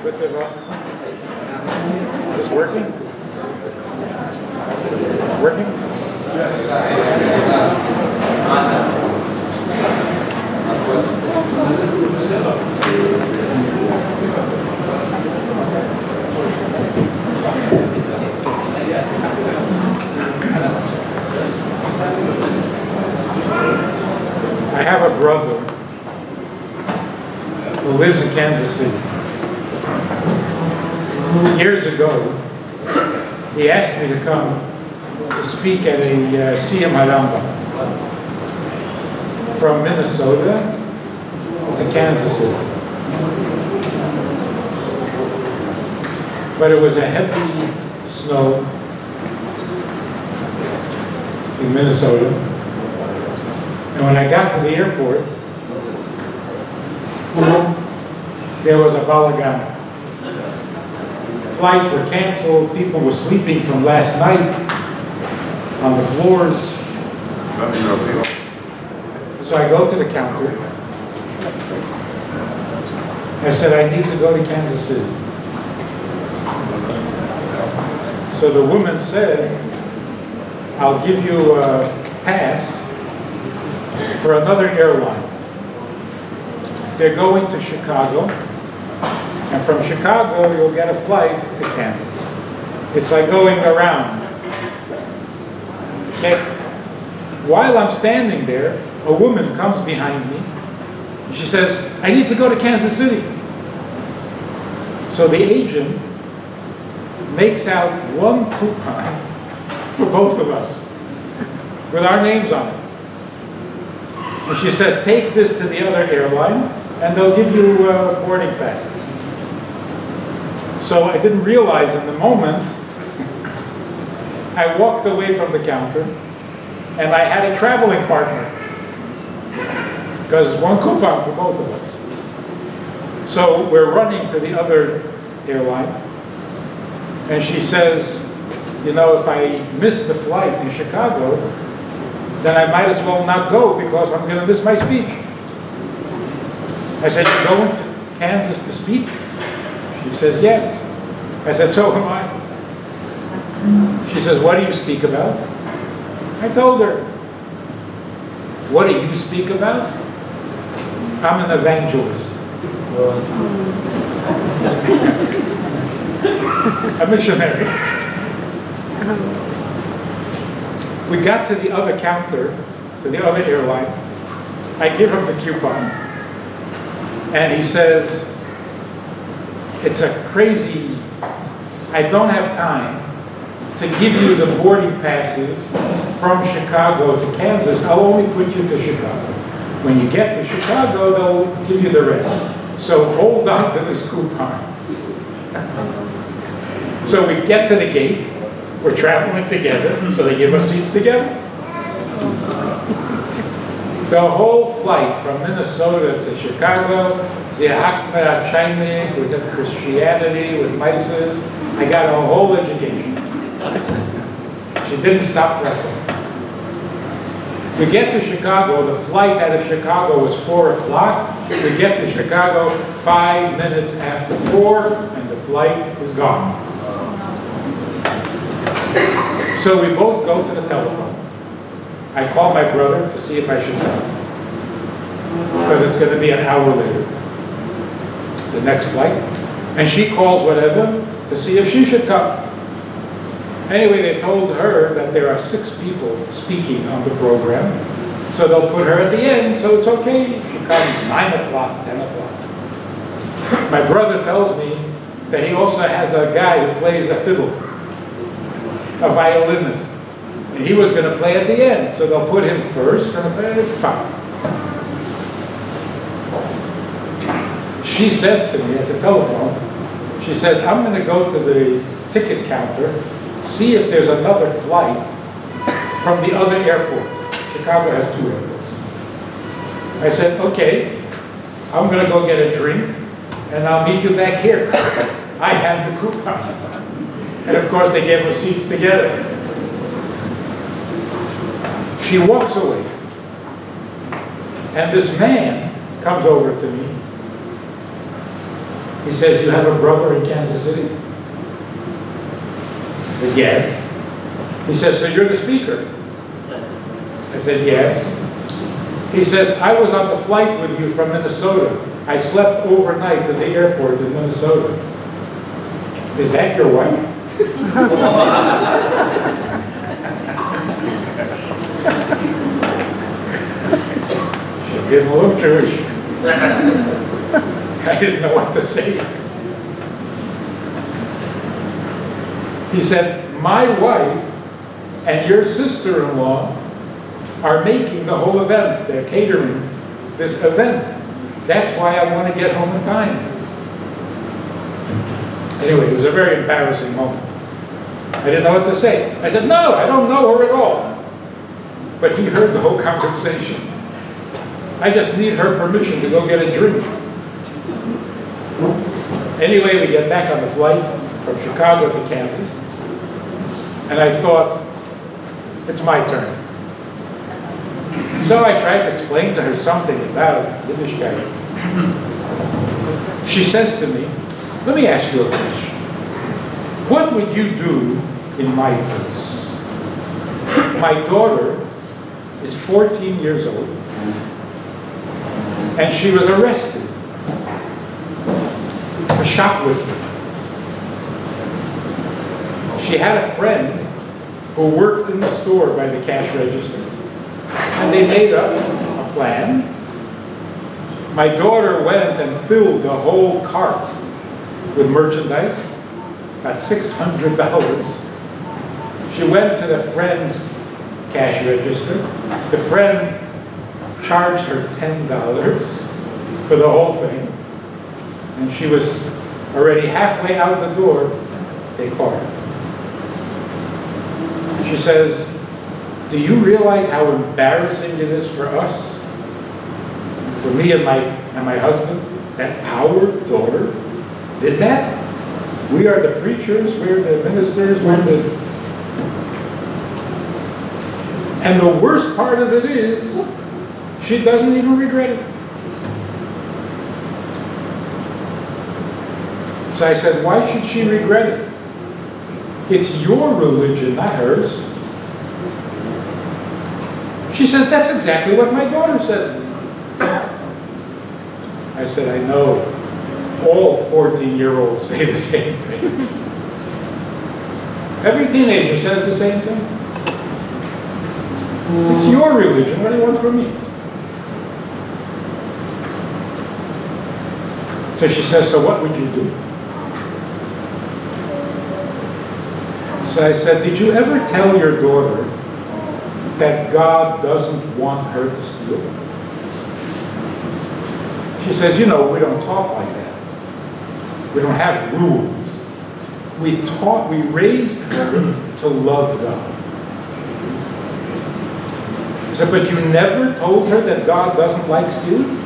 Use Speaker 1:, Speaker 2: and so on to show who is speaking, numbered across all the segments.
Speaker 1: Good to go. Is this working? Working? I have a brother who lives in Kansas City. Years ago, he asked me to come to speak at a Siyum Harambam from Minnesota to Kansas City. But it was a heavy snow in Minnesota. And when I got to the airport, there was a balagan. Flights were canceled, people were sleeping from last night on the floors. So I go to the counter. I said, I need to go to Kansas City. So the woman said, I'll give you a pass for another airline. They're going to Chicago, and from Chicago you'll get a flight to Kansas. It's like going around. Okay. While I'm standing there, a woman comes behind me, and she says, I need to go to Kansas City. So the agent makes out one coupon for both of us with our names on it. And she says, take this to the other airline and they'll give you boarding passes. So I didn't realize in the moment, I walked away from the counter and I had a traveling partner because one coupon for both of us. So we're running to the other airline and she says, you know, if I miss the flight in Chicago, then I might as well not go because I'm going to miss my speech. I said, you're going to Kansas to speak? She says, yes. I said, so am I. She says, what do you speak about? I told her, what do you speak about? I'm an evangelist. A missionary. We got to the other counter, to the other airline. I give him the coupon. And he says, it's a crazy, I don't have time to give you the boarding passes from Chicago to Kansas. I'll only put you to Chicago. When you get to Chicago, they'll give you the rest. So hold on to this coupon. So we get to the gate. We're traveling together, so they give us seats together. The whole flight from Minnesota to Chicago, with the Christianity, with Mises, I got a whole education. She didn't stop for a second. We get to Chicago, the flight out of Chicago was 4 o'clock. We get to Chicago 5 minutes after 4, and the flight is gone. So we both go to the telephone. I call my brother to see if I should come, because it's going to be an hour later, the next flight. And she calls whatever to see if she should come. Anyway, they told her that there are 6 people speaking on the program, so they'll put her at the end, so it's okay if she comes 9 o'clock, 10 o'clock. My brother tells me that he also has a guy who plays a fiddle, a violinist. And he was going to play at the end, so they'll put him first, and fine. She says to me at the telephone, she says, I'm going to go to the ticket counter, see if there's another flight from the other airport. Chicago has 2 airports. I said, okay, I'm going to go get a drink, and I'll meet you back here. I have the coupon. And of course, they gave us seats together. She walks away. And this man comes over to me. He says, you have a brother in Kansas City? I said, yes. He says, so you're the speaker? I said, yes. He says, I was on the flight with you from Minnesota. I slept overnight at the airport in Minnesota. Is that your wife? She's getting a little Jewish. I didn't know what to say. He said, my wife and your sister-in-law are making the whole event. They're catering this event. That's why I want to get home in time. Anyway, it was a very embarrassing moment. I didn't know what to say. I said, no, I don't know her at all. But he heard the whole conversation. I just need her permission to go get a drink. Anyway, we get back on the flight from Chicago to Kansas. And I thought, it's my turn. So I tried to explain to her something about Yiddishkeit. She says to me, let me ask you a question. What would you do in my place? My daughter is 14 years old, and she was arrested for shoplifting. She had a friend who worked in the store by the cash register, and they made up a plan. My daughter went and filled the whole cart with merchandise, about $600. She went to the friend's cash register. The friend charged her $10 for the whole thing, and she was already halfway out the door. They caught her. She says, do you realize how embarrassing it is for us, for me and my husband, that our daughter did that? We are the preachers, we're the ministers, we're the... And the worst part of it is, she doesn't even regret it. So I said, why should she regret it? It's your religion, not hers. She says, that's exactly what my daughter said. I said, I know. All 14-year-olds say the same thing. Every teenager says the same thing. It's your religion. What do you want from me? So she says, so what would you do? So I said, did you ever tell your daughter that God doesn't want her to steal? She says, you know, we don't talk like that. We don't have rules. We raised her to love God. I said, but you never told her that God doesn't like stealing?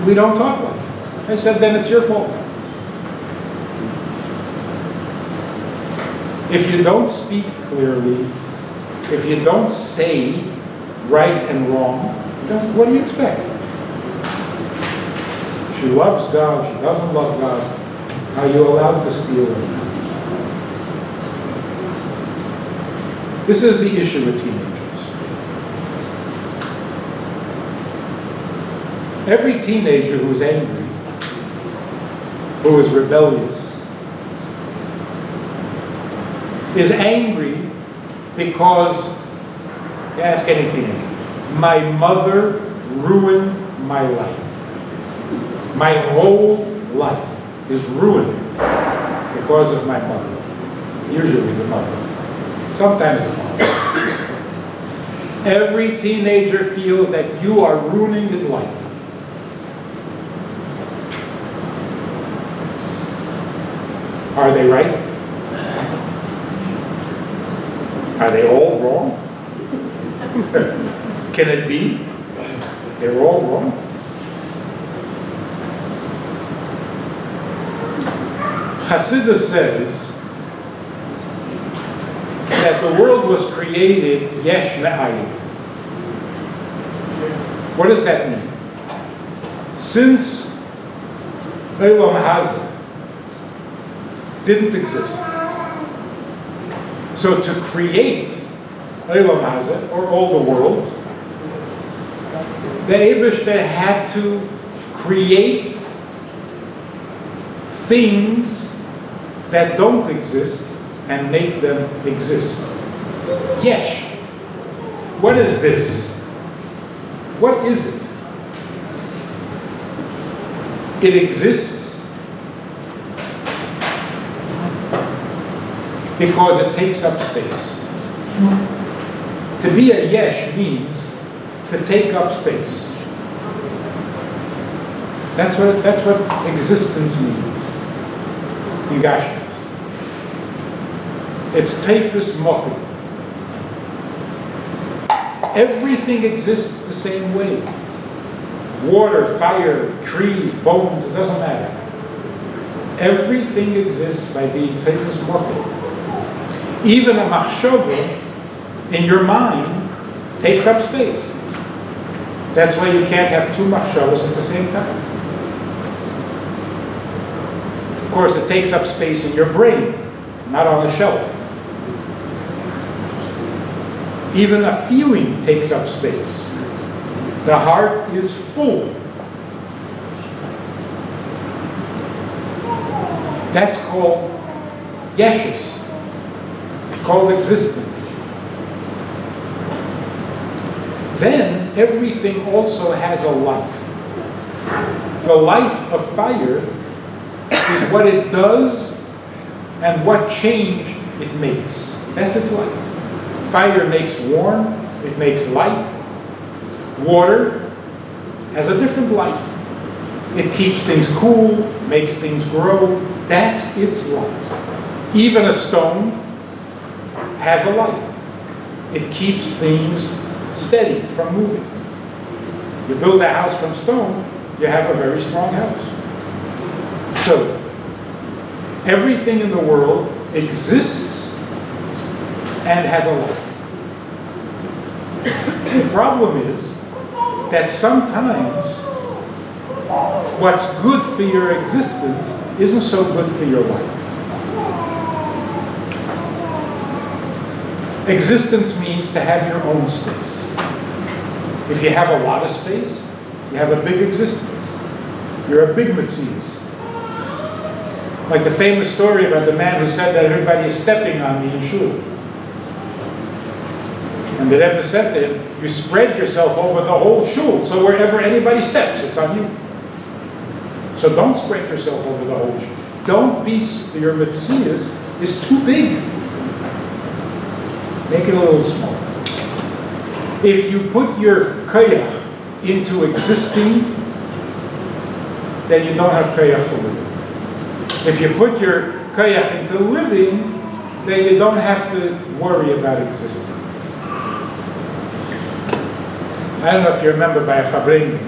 Speaker 1: We don't talk like that. I said, then it's your fault. If you don't speak clearly, if you don't say right and wrong, what do you expect? She loves God, she doesn't love God. Are you allowed to steal her? This is the issue with teenagers. Every teenager who is angry, who is rebellious, is angry because, you ask any teenager, my mother ruined my life. My whole life is ruined because of my mother. Usually the mother. Sometimes the father. Every teenager feels that you are ruining his life. Are they right? Are they all wrong? Can it be? They're all wrong? Chassidus says that the world was created yesh me'ayin. What does that mean? Since Olam Hazeh didn't exist. So to create Olam Hazeh, or all the world, the Eibishter had to create things that don't exist and make them exist. Yesh. What is this? What is it? It exists because it takes up space. To be a yesh means to take up space. That's what existence means. Yigash. It's teifus mokim. Everything exists the same way. Water, fire, trees, bones, it doesn't matter. Everything exists by being teifus mokim. Even a machshava in your mind takes up space. That's why you can't have two machshavas at the same time. Of course, it takes up space in your brain, not on a shelf. Even a feeling takes up space. The heart is full. That's called yeshus. It's called existence. Then everything also has a life. The life of fire is what it does and what change it makes. That's its life. Fire makes warm, it makes light. Water has a different life. It keeps things cool, makes things grow. That's its life. Even a stone has a life. It keeps things steady from moving. You build a house from stone, you have a very strong house. So, everything in the world exists and has a life. The problem is that sometimes what's good for your existence isn't so good for your life. Existence means to have your own space. If you have a lot of space, you have a big existence. You're a big Metzius. Like the famous story about the man who said that everybody is stepping on me in shul. And the Rebbe said to him, you spread yourself over the whole shul, so wherever anybody steps, it's on you. So don't spread yourself over the whole shul. Don't be, your Metzius is too big. Make it a little smaller. If you put your koyach into existing, then you don't have koyach for living. If you put your koyach into living, then you don't have to worry about existing. I don't know if you remember by a Fabrengen,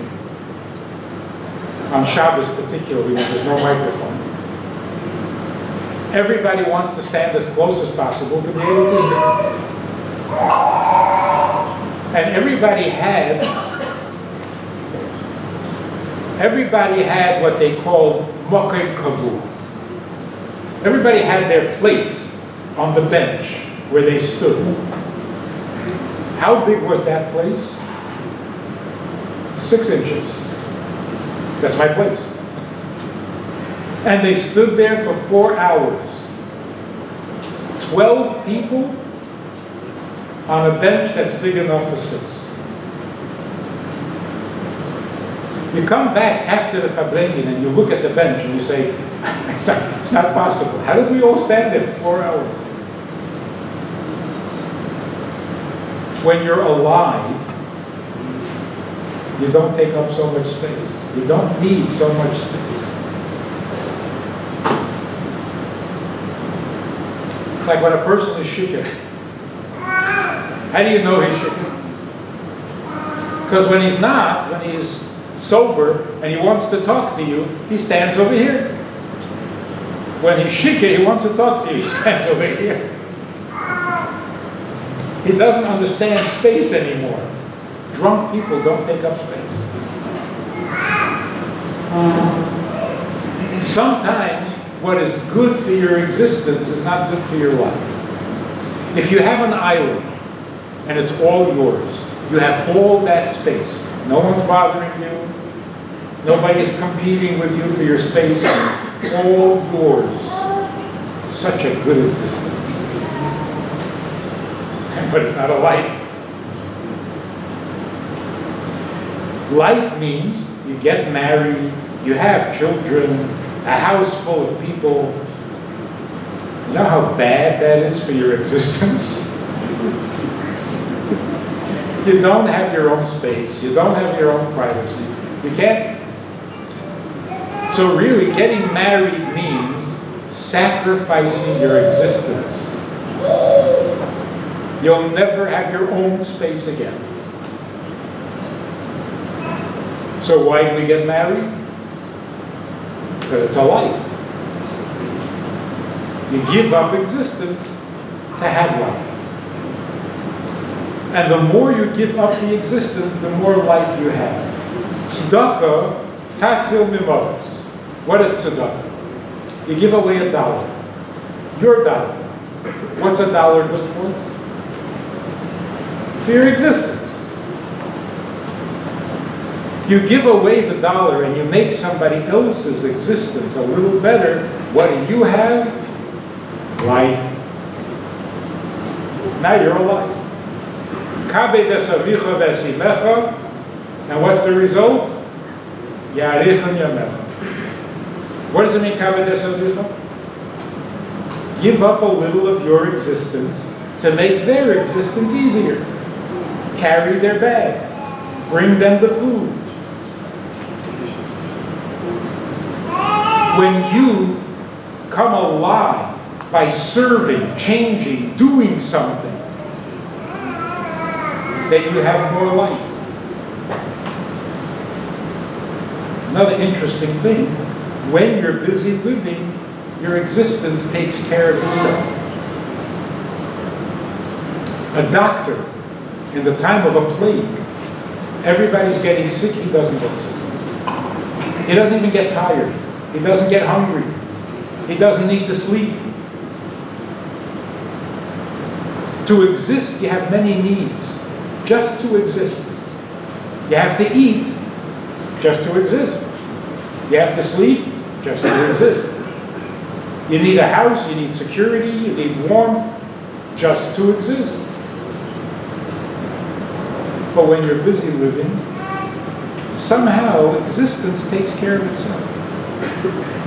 Speaker 1: on Shabbos particularly, when there's no microphone. Everybody wants to stand as close as possible to be able to hear. And everybody had what they called mokem kavu. Everybody had their place on the bench where they stood. How big was that place? 6 inches. That's my place. And they stood there for 4 hours. 12 people on a bench that's big enough for 6. You come back after the Fabrengen and you look at the bench and you say, it's not possible. How did we all stand there for 4 hours? When you're alive, you don't take up so much space. You don't need so much space. It's like when a person is shikar. How do you know he's shikar? Because when he's not, when he's sober and he wants to talk to you, he stands over here. When he's shikar, he wants to talk to you, he stands over here. He doesn't understand space anymore. Drunk people don't take up space. Sometimes what is good for your existence is not good for your life. If you have an island and it's all yours, you have all that space. No one's bothering you. Nobody's competing with you for your space. All yours. Such a good existence. But it's not a life. Life means you get married, you have children, a house full of people. You know how bad that is for your existence? You don't have your own space. You don't have your own privacy. You can't. So really, getting married means sacrificing your existence. You'll never have your own space again. So why do we get married? Because it's a life. You give up existence to have life. And the more you give up the existence, the more life you have. Tzedakah, tatzil mimoros. What is tzedakah? You give away $1. Your dollar. What's $1 good for? For your existence. You give away the $1 and you make somebody else's existence a little better. What do you have? Life. Now you're alive. Kabed esavicha v'esimecha, and what's the result? Yarichem yamecha. What does it mean, kabed esavicha? Give up a little of your existence to make their existence easier. Carry their bags. Bring them the food. When you come alive by serving, changing, doing something, then you have more life. Another interesting thing, when you're busy living, your existence takes care of itself. A doctor, in the time of a plague, everybody's getting sick, he doesn't get sick. He doesn't even get tired. He doesn't get hungry. He doesn't need to sleep. To exist, you have many needs. Just to exist. You have to eat, just to exist. You have to sleep, just to exist. You need a house, you need security, you need warmth, just to exist. But when you're busy living, somehow existence takes care of itself.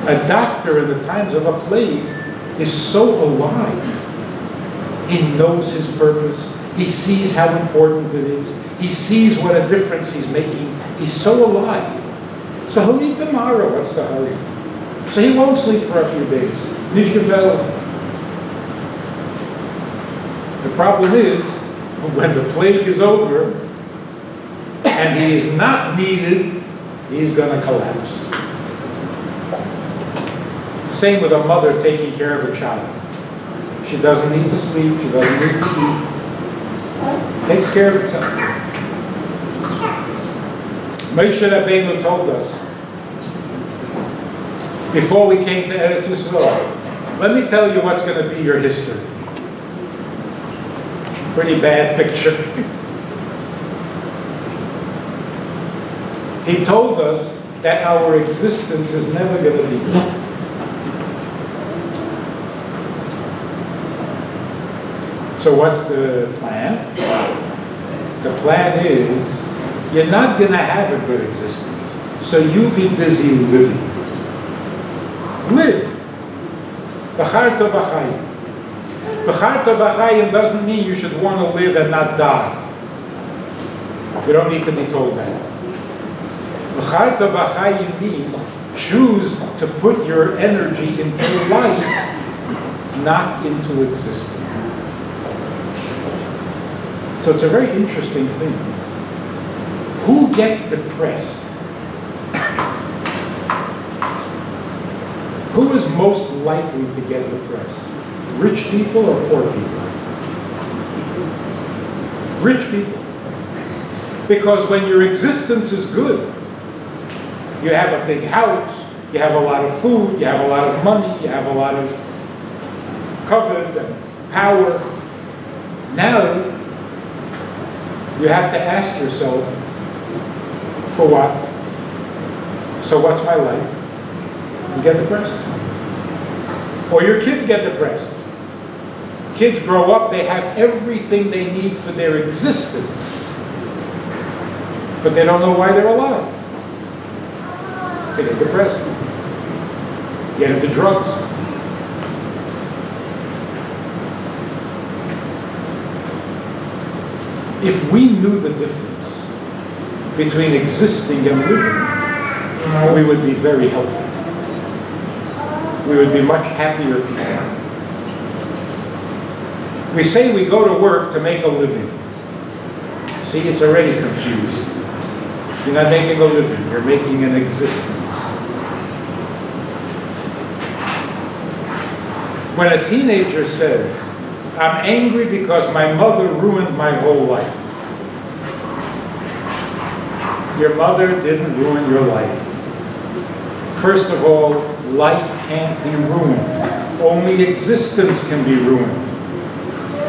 Speaker 1: A doctor in the times of a plague is so alive. He knows his purpose. He sees how important it is. He sees what a difference he's making. He's so alive. So he'll eat tomorrow. What's the hurry? So he won't sleep for a few days. Nicht gefällt. The problem is, when the plague is over, and he is not needed, he's going to collapse. Same with a mother taking care of a child. She doesn't need to sleep, she doesn't need to eat. Takes care of itself. Moshe Rabbeinu told us, before we came to Eretz Yisrael, let me tell you what's going to be your history. Pretty bad picture. He told us that our existence is never going to be good. So what's the plan? The plan is, you're not going to have a good existence. So you be busy living. Live. B'charta b'chayim. B'charta b'chayim doesn't mean you should want to live and not die. You don't need to be told that. B'charta b'chayim means choose to put your energy into life, not into existence. So it's a very interesting thing. Who gets depressed? Who is most likely to get depressed? Rich people or poor people? Rich people. Because when your existence is good, you have a big house, you have a lot of food, you have a lot of money, you have a lot of covet and power. Now, you have to ask yourself, for what? So what's my life? You get depressed. Or your kids get depressed. Kids grow up, they have everything they need for their existence, but they don't know why they're alive. They get depressed. Get into drugs. If we knew the difference between existing and living, we would be very healthy. We would be much happier people. We say we go to work to make a living. See, it's already confused. You're not making a living, you're making an existence. When a teenager says, I'm angry because my mother ruined my whole life. Your mother didn't ruin your life. First of all, life can't be ruined. Only existence can be ruined.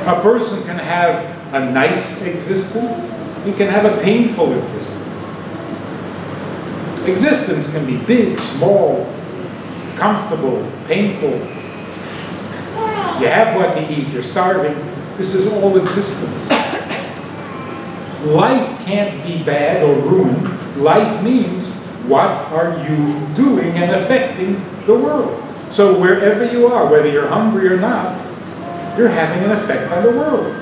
Speaker 1: A person can have a nice existence. He can have a painful existence. Existence can be big, small, comfortable, painful. You have what to eat, you're starving. This is all existence. Life can't be bad or ruined. Life means, what are you doing and affecting the world? So wherever you are, whether you're hungry or not, you're having an effect on the world.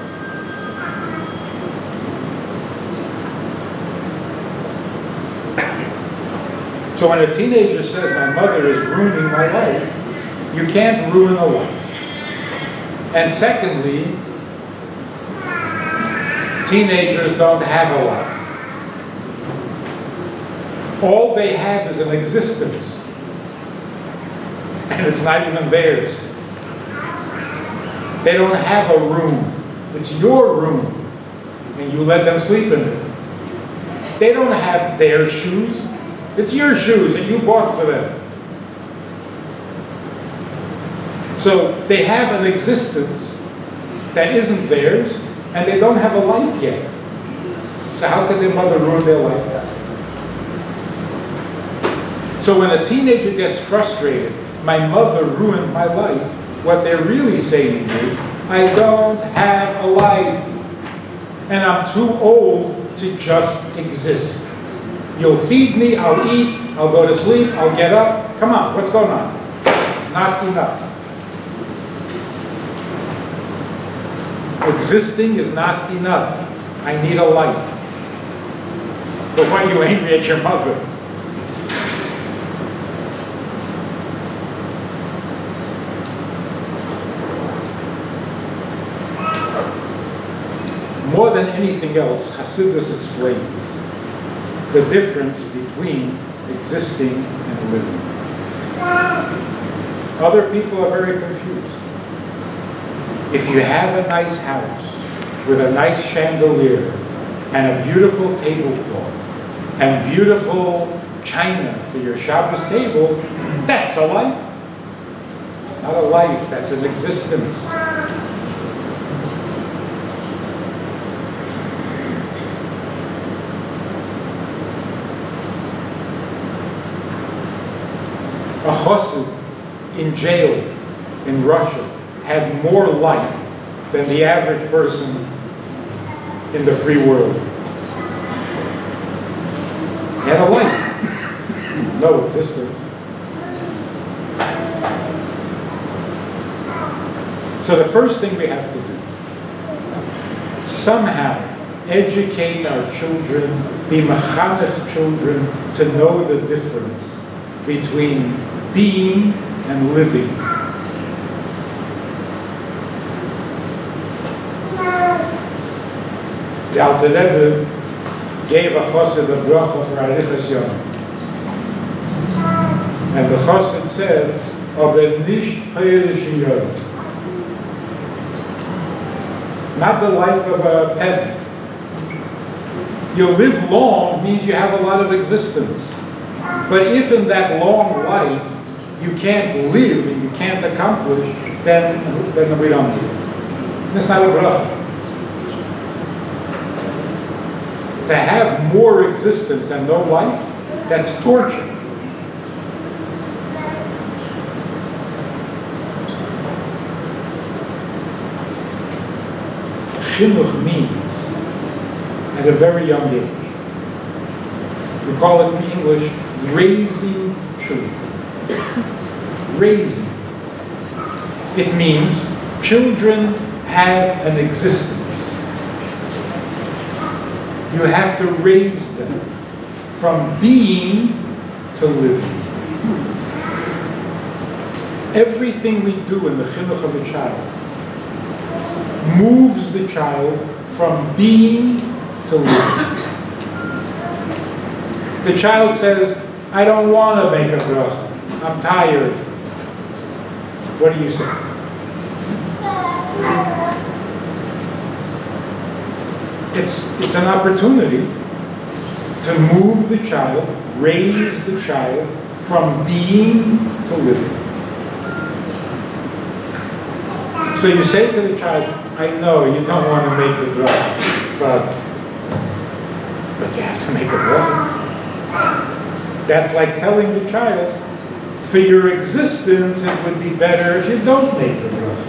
Speaker 1: So when a teenager says, my mother is ruining my life, you can't ruin a life. And secondly, teenagers don't have a life. All they have is an existence. And it's not even theirs. They don't have a room. It's your room. And you let them sleep in it. They don't have their shoes. It's your shoes that you bought for them. So they have an existence that isn't theirs, and they don't have a life yet. So how can their mother ruin their life? So when a teenager gets frustrated, my mother ruined my life, what they're really saying is, I don't have a life, and I'm too old to just exist. You'll feed me, I'll eat, I'll go to sleep, I'll get up. Come on, what's going on? It's not enough. Existing is not enough. I need a life. But why are you angry at your mother? More than anything else, Hasidus explains the difference between existing and living. Other people are very confused. If you have a nice house with a nice chandelier and a beautiful tablecloth and beautiful china for your Shabbos table, that's a life. It's not a life, that's an existence. A chassid in jail in Russia had more life than the average person in the free world. He had a life, no existence. So the first thing we have to do, somehow educate our children, be mechanech children to know the difference between being and living. The Alter Rebbe gave a chassid a bracha for Arichas Yom. And the chassid said, aber nicht perish in Yom. Not the life of a peasant. You live long means you have a lot of existence. But if in that long life you can't live and you can't accomplish, then we don't need it. That's not a bracha. To have more existence and no life, that's torture. Chinuch means, at a very young age, we call it in English, raising children. Raising. It means children have an existence. You have to raise them from being to living. Everything we do in the chinuch of a child moves the child from being to living. The child says, I don't want to make a bracha. I'm tired. What do you say? It's an opportunity to move the child, raise the child from being to living. So you say to the child, I know you don't want to make the bracha, but you have to make a bracha. That's like telling the child, for your existence, it would be better if you don't make the bracha.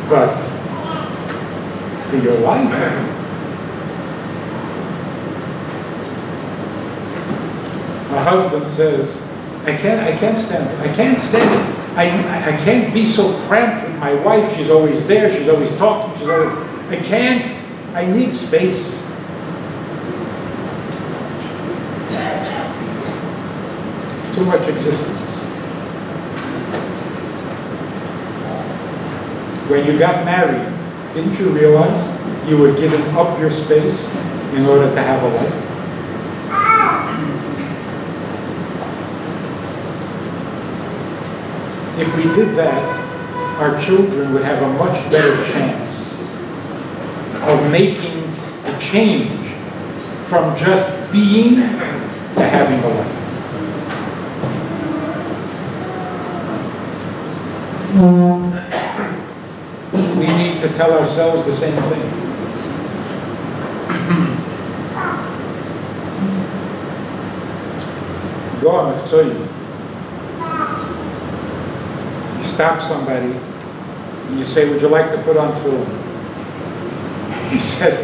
Speaker 1: But for your life, a husband says, I can't stand it. I can't stand it. I can't be so cramped with my wife. She's always there. She's always talking. I can't. I need space. Too much existence. When you got married, didn't you realize you were giving up your space in order to have a life? If we did that, our children would have a much better chance of making a change from just being to having a life. We need to tell ourselves the same thing. Go on, if so you stop somebody and you say, would you like to put on tefillin? He says,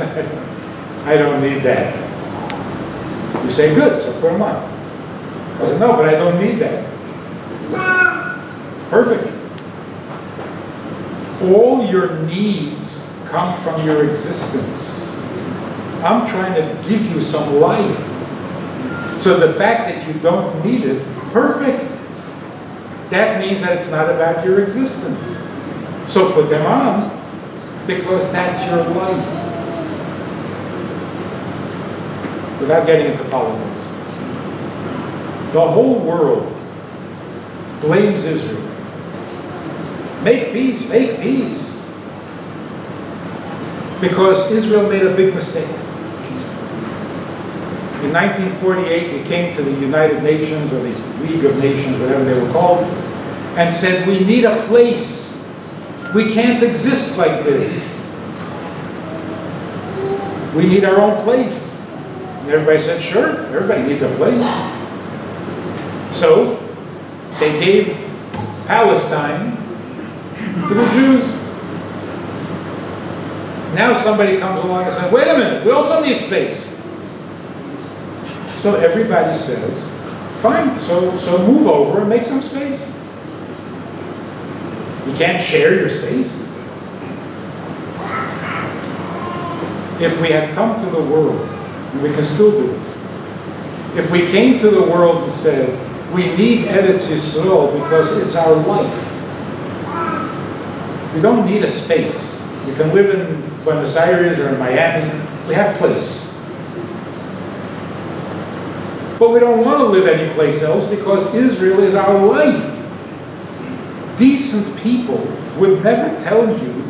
Speaker 1: I don't need that. You say, good, so put them on. I said, no, but I don't need that. Perfect. All your needs come from your existence. I'm trying to give you some life. So the fact that you don't need it, perfect. That means that it's not about your existence. So put them on, because that's your life. Without getting into politics. The whole world blames Israel. Make peace, make peace. Because Israel made a big mistake. In 1948, we came to the United Nations, or the League of Nations, whatever they were called, and said, we need a place. We can't exist like this. We need our own place. And everybody said, sure, everybody needs a place. So, they gave Palestine to the Jews. Now somebody comes along and says, wait a minute, we also need space. So everybody says, fine, so move over and make some space. You can't share your space. If we had come to the world, and we can still do it, if we came to the world and said, we need Eretz Yisrael because it's our life. We don't need a space. We can live in Buenos Aires or in Miami. We have place. But we don't want to live anyplace else because Israel is our life. Decent people would never tell you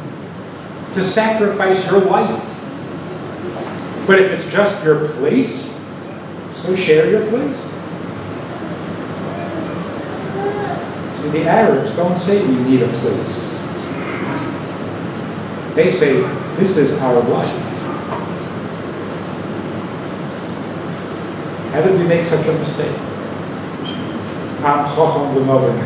Speaker 1: to sacrifice your life. But if it's just your place, So share your place. See, the Arabs don't say we need a place. They say, this is our life. How did we make such a mistake? Am Chacham v'Novin.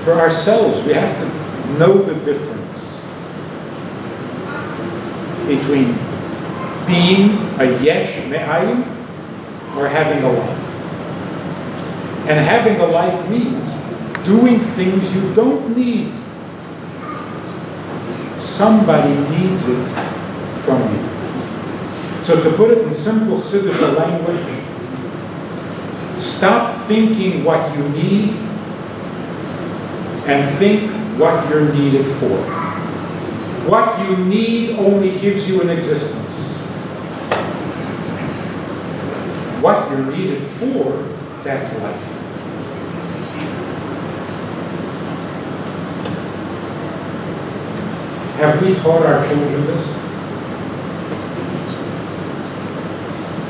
Speaker 1: For ourselves, we have to know the difference between being a yesh me'ayin or having a life. And having a life means doing things you don't need. Somebody needs it from you. So to put it in simple Chassidic language, stop thinking what you need and think what you're needed for. What you need only gives you an existence. What you're needed for, that's life. Have we taught our children this?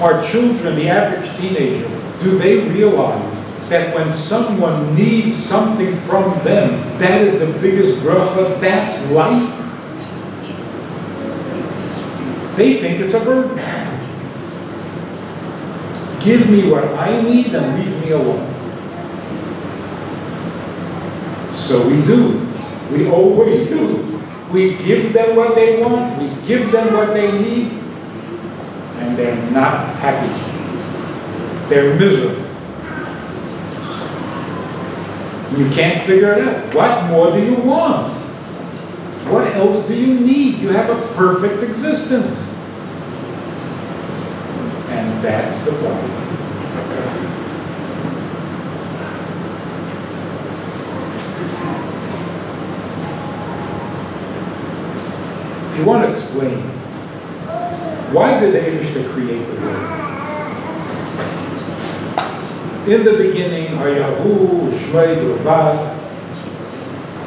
Speaker 1: Our children, the average teenager, do they realize that when someone needs something from them, that is the biggest bracha, that's life? They think it's a burden. Give me what I need and leave me alone. So we do. We always do. We give them what they want, we give them what they need, and they're not happy. They're miserable. You can't figure it out. What more do you want? What else do you need? You have a perfect existence. And that's the problem. If you want to explain, why did the Eibishter create the world? In the beginning, Hayahu, Shmei, Dovad,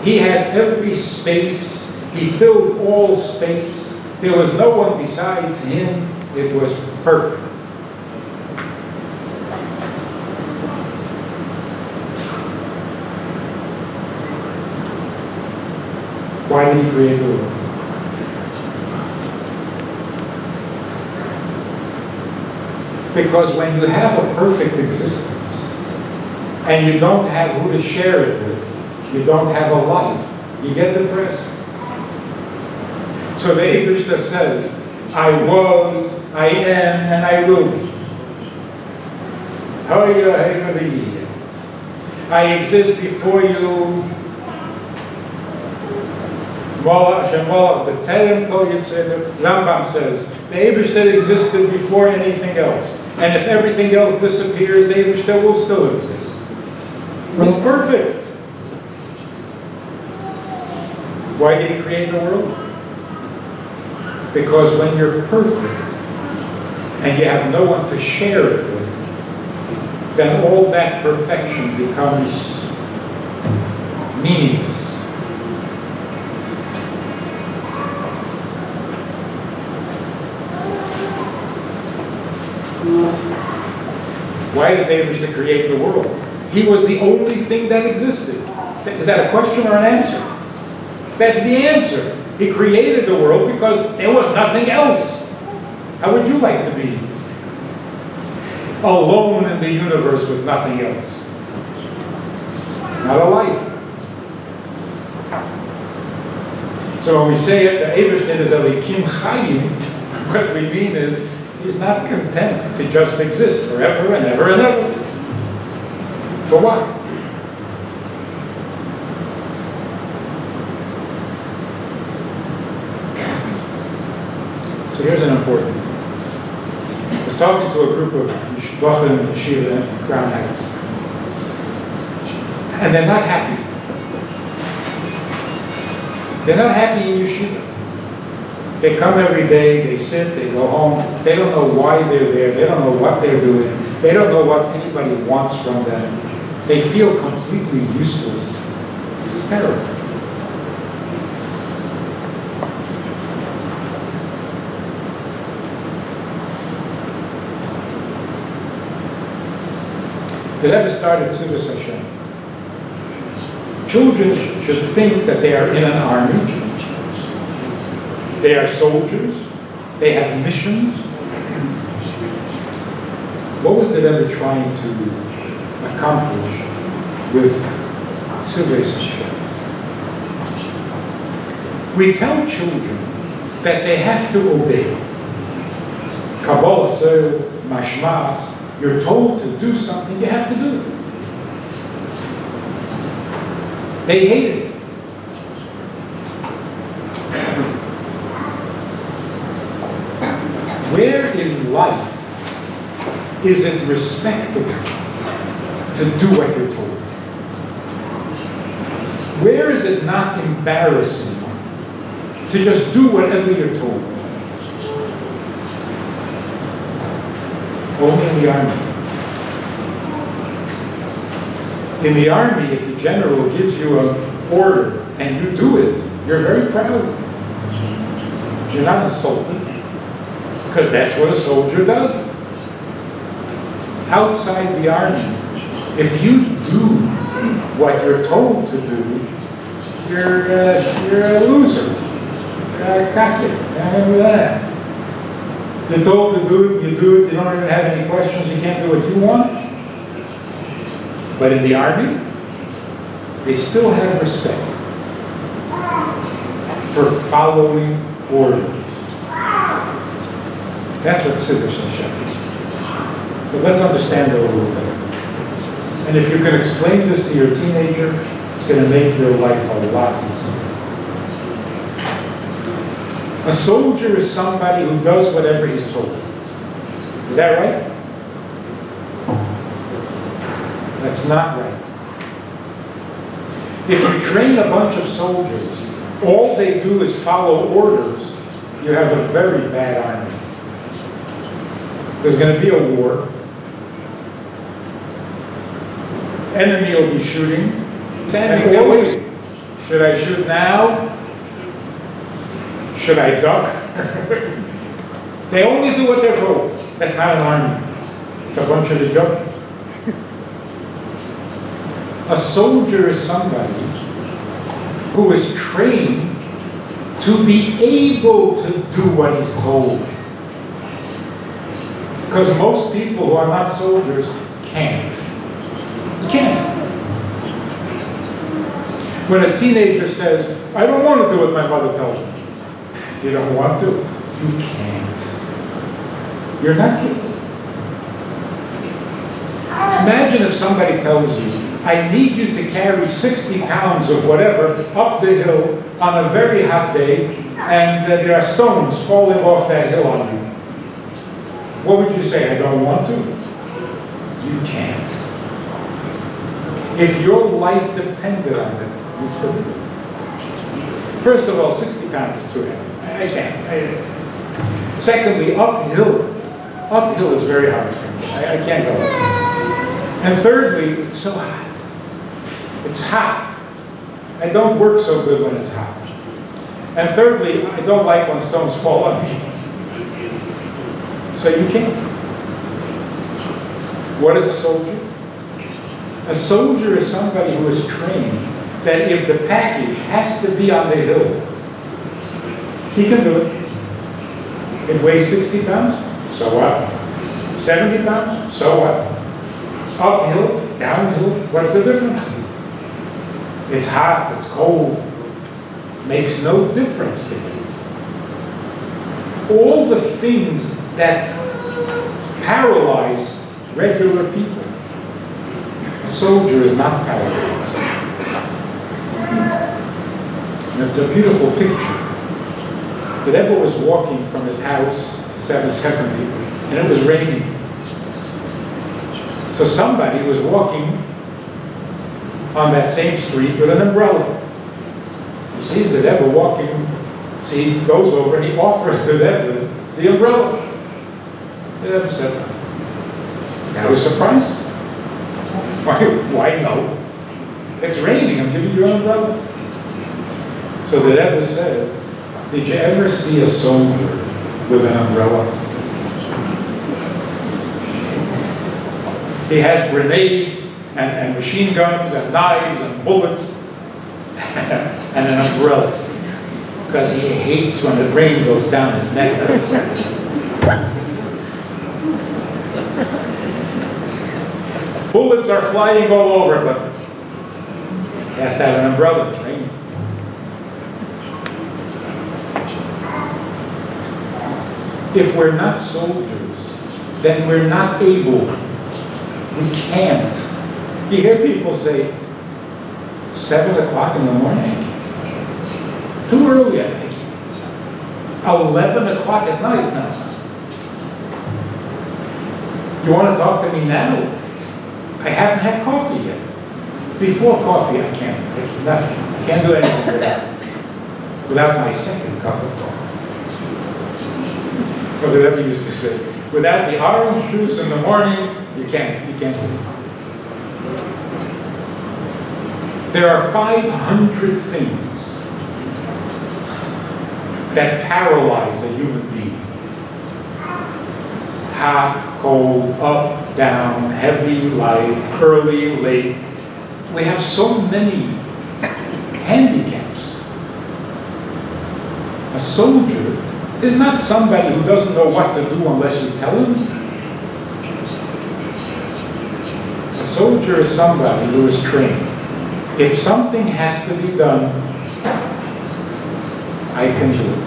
Speaker 1: he had every space, he filled all space, there was no one besides him, it was perfect. Why did he create the world? Because when you have a perfect existence, and you don't have who to share it with, you don't have a life, you get depressed. So the Eibishter says, I was, I am, and I will be. I exist before you. Rambam says, the Eibishter existed before anything else. And if everything else disappears, the Eibishter will still exist. He's perfect. Why did he create the world? Because when you're perfect and you have no one to share it with, then all that perfection becomes meaningless. Why did Eibishter create the world? He was the only thing that existed. Is that a question or an answer? That's the answer. He created the world because there was nothing else. How would you like to be? Alone in the universe with nothing else. It's not a life. So when we say it, the Eibishter is Elikim Chayim, what we mean is, he's not content to just exist forever and ever and ever. For what? So here's an important thing. I was talking to a group of Bachim and Yeshiva and Crown Heights. And they're not happy. They're not happy in Yeshiva. They come every day, they sit, they go home. They don't know why they're there. They don't know what they're doing. They don't know what anybody wants from them. They feel completely useless. It's terrible. The Rebbe started Tzivus Hashem. Children should think that they are in an army. They are soldiers. They have missions. What was the Rebbe trying to accomplish with Tzivus Hashem? We tell children that they have to obey. Kabbalah, mashmas, you're told to do something, you have to do it. They hate it. Where in life is it respectable to do what you're told? Where is it not embarrassing to just do whatever you're told? Only in the army. In the army, if the general gives you an order and you do it, you're very proud. You're not insulted, because that's what a soldier does. Outside the army, if you do what you're told to do, you're a loser. You're a cocky. You're told to do it, you do it, you don't even have any questions, you can't do what you want. But in the army, they still have respect for following orders. That's what Tzivus Hashem is. But let's understand it a little better. And if you can explain this to your teenager, it's going to make your life a lot easier. A soldier is somebody who does whatever he's told. Is that right? That's not right. If you train a bunch of soldiers, all they do is follow orders, you have a very bad army. There's going to be a war. Enemy will be shooting. And always, should I shoot now? Should I duck? They only do what they're told. That's not an army. It's a bunch of the junk. A soldier is somebody who is trained to be able to do what he's told. Because most people who are not soldiers can't. You can't. When a teenager says, I don't want to do what my mother tells me. You don't want to? You can't. You're not capable. Imagine if somebody tells you, I need you to carry 60 pounds of whatever up the hill on a very hot day, and there are stones falling off that hill on you. What would you say? I don't want to? You can't. If your life depended on it, you couldn't. First of all, 60 pounds is too heavy. I can't. Secondly, uphill. Uphill is very hard for me. I can't go up. And thirdly, it's so hot. It's hot. I don't work so good when it's hot. And thirdly, I don't like when stones fall on me. So you can't. What is a soldier? A soldier is somebody who is trained that if the package has to be on the hill, he can do it. It weighs 60 pounds, so what? 70 pounds, so what? Uphill, downhill, what's the difference? It's hot, it's cold, makes no difference to him. All the things that paralyze regular people, a soldier is not paralyzed. And it's a beautiful picture. The Rebbe was walking from his house to 770, and it was raining. So somebody was walking on that same street with an umbrella. He sees the Rebbe walking, so he goes over and he offers the Rebbe the umbrella. The Rebbe said, I was surprised. Why no? It's raining, I'm giving you an umbrella. So the Rebbe said, did you ever see a soldier with an umbrella? He has grenades and machine guns and knives and bullets and an umbrella, because he hates when the rain goes down his neck. Bullets are flying all over, but he has to have an umbrella. It's raining. If we're not soldiers, then we're not able. We can't. You hear people say, 7 o'clock in the morning? Too early, I think. 11 o'clock at night? No. You want to talk to me now? I haven't had coffee yet. Before coffee, I can't nothing. I can't do anything without my second cup of coffee. Or whatever you used to say. Without the orange juice in the morning, you can't do it. There are 500 things that paralyze a human being. Hot, cold, up, down, heavy, light, early, late. We have so many handicaps. A soldier is not somebody who doesn't know what to do unless you tell him. A soldier is somebody who is trained. If something has to be done, I can do it.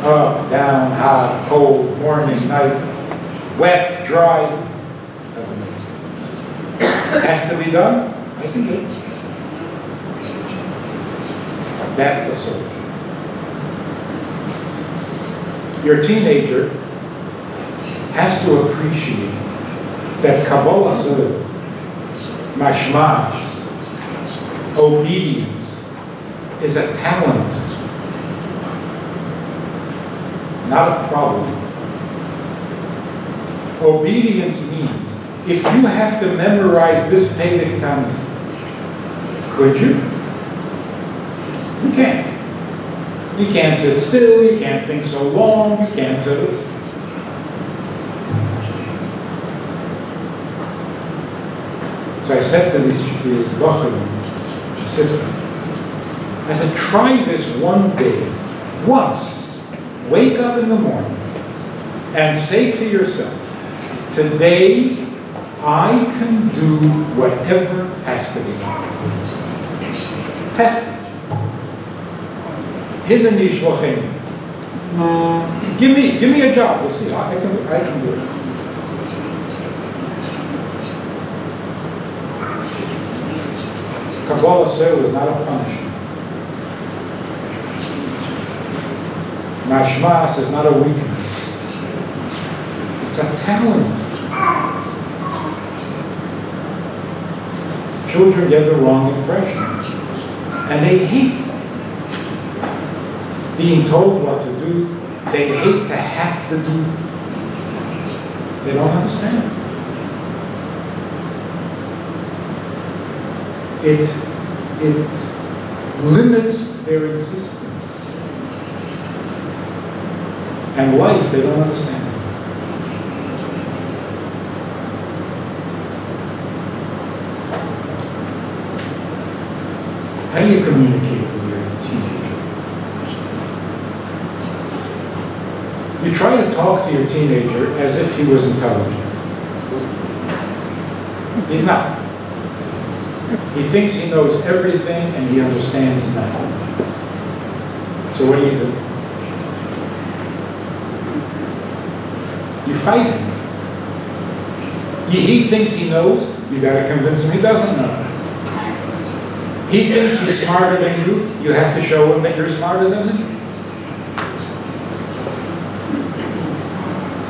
Speaker 1: Up, down, hot, cold, morning, night, wet, dry, doesn't make sense. Has to be done, I can do it. That's a soldier. Your teenager has to appreciate that Kabbalah Suda, mashmash, obedience, is a talent, not a problem. Obedience means, if you have to memorize this Peilik Tamid, could you? You can't. You can't sit still, you can't think so long, you can't do it. So I said to these Bachrim, I said, try this one day, once. Wake up in the morning and say to yourself, today I can do whatever has to be done. Test it. Hidden Ishlochim. Give me a job. We'll see. I can do it. Kabbalah Suda is not a punishment. Mashmas is not a weakness. It's a talent. Children get the wrong impression. And they hate being told what to do. They hate to have to do. They don't understand. It limits their existence. And life, they don't understand. How do you communicate with your teenager? You try to talk to your teenager as if he was intelligent. He's not. He thinks he knows everything and he understands nothing. So what do? You fight him. He thinks he knows, you got to convince him he doesn't know. He thinks he's smarter than you have to show him that you're smarter than him.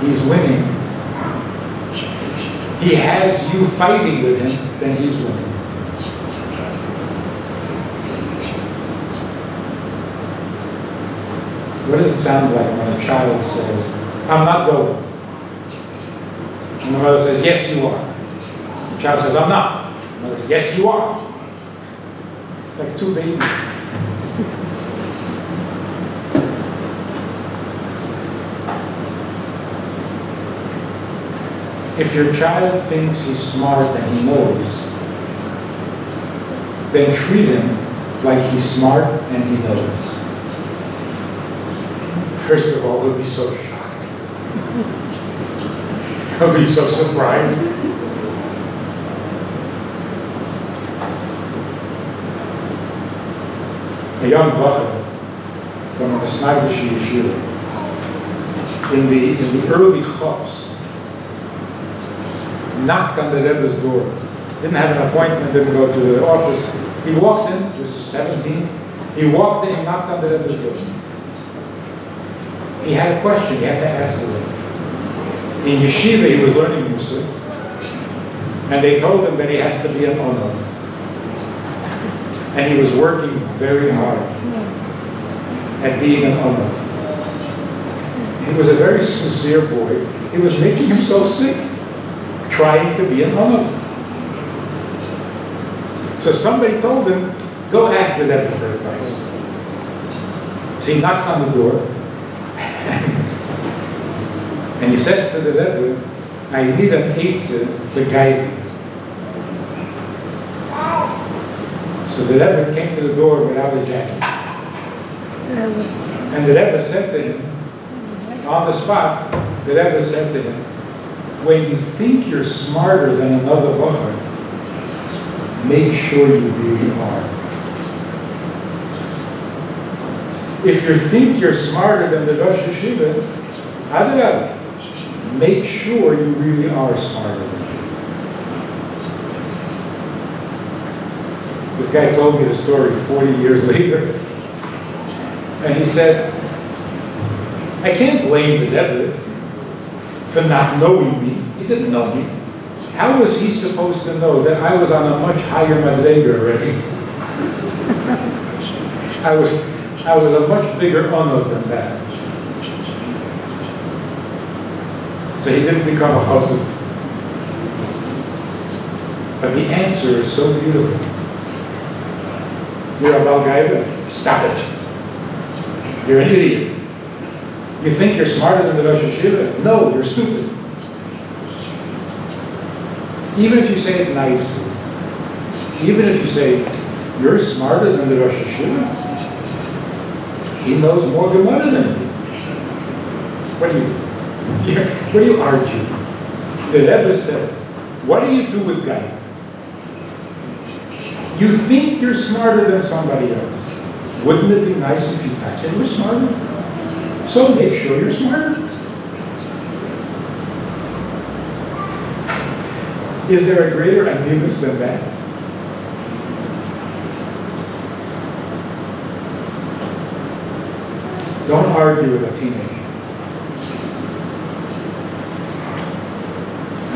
Speaker 1: He's winning. He has you fighting with him, then he's winning. What does it sound like when a child says, I'm not going? And the mother says, yes, you are. The child says, I'm not. The mother says, yes, you are. It's like two babies. If your child thinks he's smart and he knows, then treat him like he's smart and he knows. First of all, he'll be so shocked. He'll be so surprised. A young bacher from a Snagdishi yeshiva in the early chofs knocked on the Rebbe's door. Didn't have an appointment, didn't go to the office. He walked in, he was 17. He walked in, he knocked on the Rebbe's door. He had a question, he had to ask the Rebbe. In yeshiva, he was learning Musa, and they told him that he has to be an onav. And he was working very hard at being an onav. He was a very sincere boy. He was making himself sick, trying to be an onav. So somebody told him, go ask the Rebbe for advice. So he knocks on the door, and he says to the Rebbe, I need an eitzah for guiding. So the Rebbe came to the door without a jacket. And the Rebbe said to him, on the spot, the Rebbe said to him, when you think you're smarter than another bacher, make sure you really are. If you think you're smarter than the Rosh Yeshiva, adrabah, make sure you really are smarter than him. This guy told me the story 40 years later, and he said, I can't blame the Rebbe for not knowing me. He didn't know me. How was he supposed to know that I was on a much higher madrega already? I was a much bigger onav than that. So he didn't become a chassid. But the answer is so beautiful. You're a balgaiva. Stop it. You're an idiot. You think you're smarter than the Rosh Yeshiva? No, you're stupid. Even if you say it nicely, even if you say, you're smarter than the Rosh Yeshiva, he knows more Gemara than you. What do you do? What do you argue? The Rebbe said, what do you do with Gaia? You think you're smarter than somebody else. Wouldn't it be nice if you thought you were smarter? So make sure you're smarter. Is there a greater ambivalence than that? Don't argue with a teenager.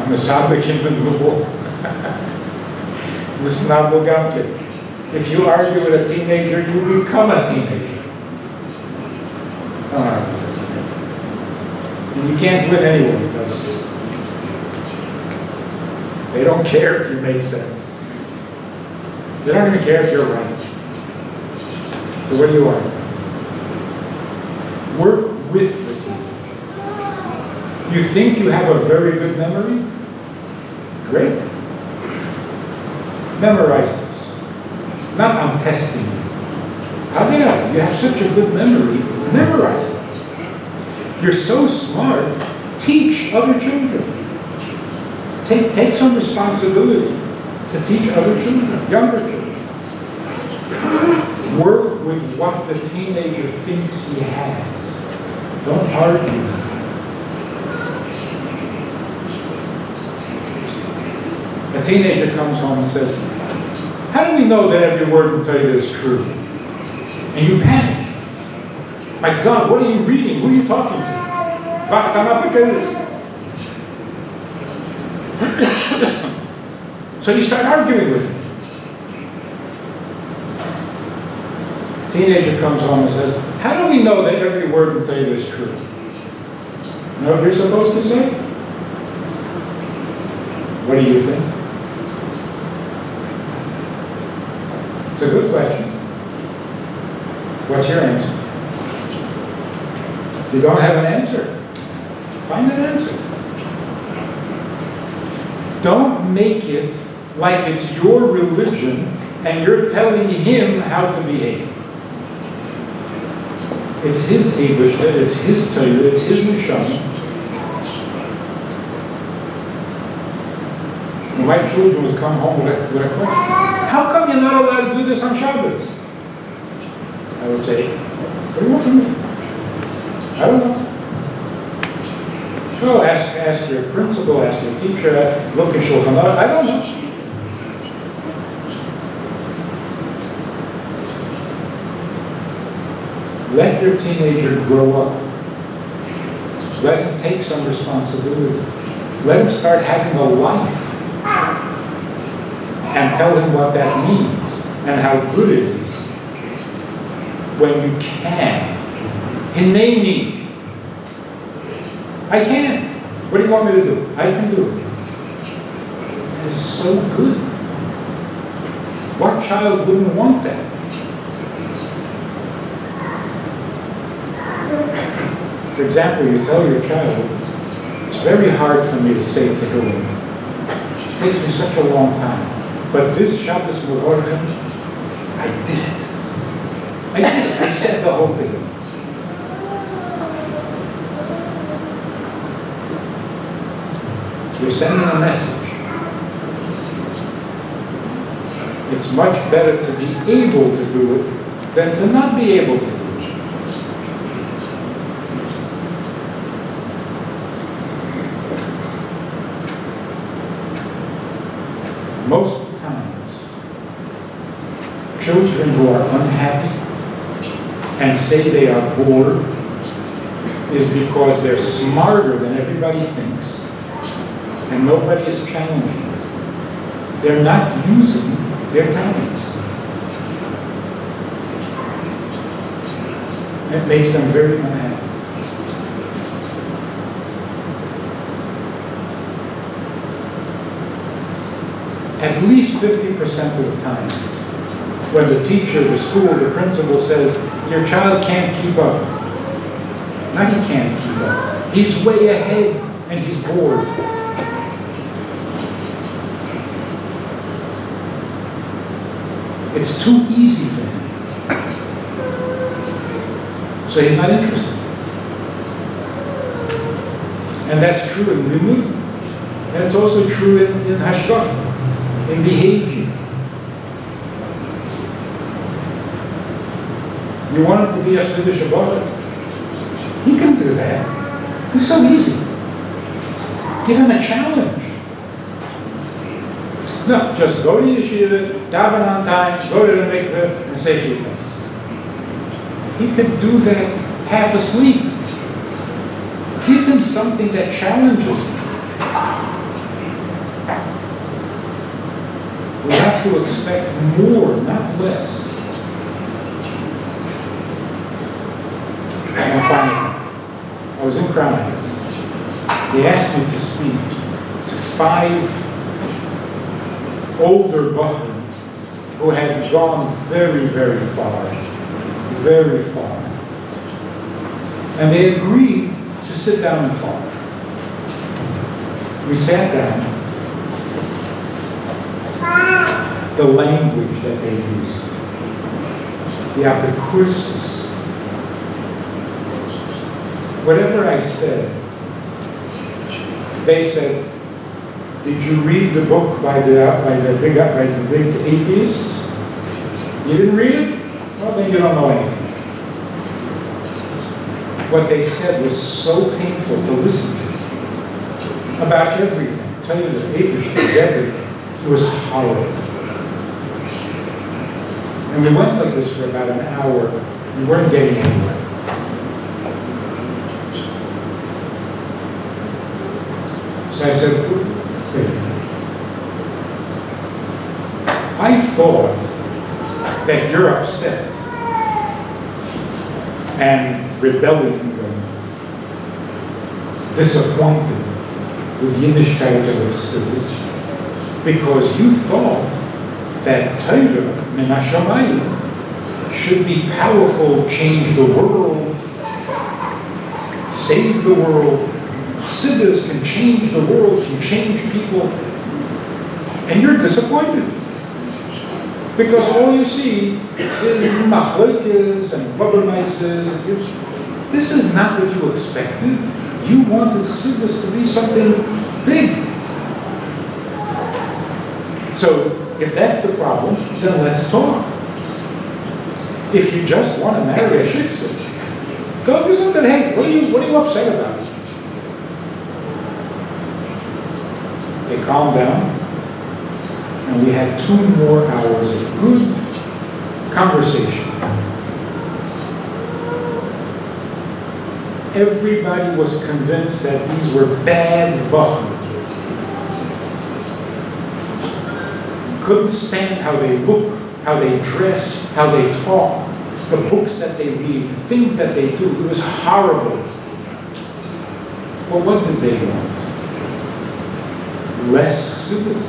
Speaker 1: I'm a sabik in the nouveau. This is not Bulgamke. If you argue with a teenager, you become a teenager. Don't argue with a teenager. And you can't win anyway, because they don't care if you make sense. They don't even care if you're right. So what do you want? Work with the teenager. You think you have a very good memory? Great. Memorize this. Not I'm testing you. How do you have such a good memory? Memorize it. You're so smart, teach other children. Take some responsibility to teach other children, younger children. Work with what the teenager thinks he has. Don't argue with him. A teenager comes home and says, how do we know that every word we tell you is true? And you panic. My God, what are you reading? Who are you talking to? So you start arguing with him. Teenager comes home and says, how do we know that every word we tell you is true? You know what you're supposed to say? What do you think? It's a good question. What's your answer? You don't have an answer. Find an answer. Don't make it like it's your religion and you're telling him how to behave. It's his Eibishter, it's his Torah, it's his Neshama. And my children would come home with a question. How come you're not allowed to do this on Shabbos? I would say, what do you want from me? I don't know. Go ask your principal, ask your teacher, look at Shulchan Aruch. I don't know. Let your teenager grow up. Let him take some responsibility. Let him start having a life. And tell him what that means and how good it is. When you can. Hineni. I can. What do you want me to do? I can do it. It's so good. What child wouldn't want that? For example, you tell your child, it's very hard for me to say to him, it takes me such a long time, but this Shabbos Mevorchim, I did it. I did it. I said the whole thing. You're sending a message. It's much better to be able to do it than to not be able to do it. Most times, children who are unhappy and say they are bored is because they're smarter than everybody thinks and nobody is challenging them. They're not using their talents. It makes them very unhappy. At least 50% of the time, when the teacher, the school, the principal says, your child can't keep up. Not he can't keep up. He's way ahead and he's bored. It's too easy for him. So he's not interested. And that's true in limud, and it's also true in hashkafa, in behavior. You want him to be a Siddur Shabbat? He can do that. It's so easy. Give him a challenge. No, just go to yeshiva, daven on time, go to the mikveh, and say shittas. He could do that half asleep. Give him something that challenges him. We have to expect more, not less. And finally, I was in Crown Heights. They asked me to speak to 5 older Bahrains who had gone very, very far. Very far. And they agreed to sit down and talk. We sat down. The language that they used, the apicursus, whatever I said, they said, did you read the book by the big atheist? You didn't read it? Well, then you don't know anything. What they said was so painful to listen to. About everything. Tell you the Abish together, it was horrible. And we went like this for about an hour. We weren't getting anywhere. So I said, wait a minute. I thought that you're upset and rebelling and disappointed with Yiddishkeit and with Chassidus because you thought that Torah min hashamayim should be powerful, change the world, save the world. Chassidus can change the world, can change people. And you're disappointed. Because all you see is machloikes and babermeises. This is not what you expected. You wanted Chassidus to be something big. So, if that's the problem, then let's talk. If you just want to marry a shiksa, go do something. Hey, what are you upset about? They calmed down, and we had 2 more hours of good conversation. Everybody was convinced that these were bad bachar. Couldn't stand how they look, how they dress, how they talk, the books that they read, the things that they do. It was horrible. Well, what did they want? Less chassidus.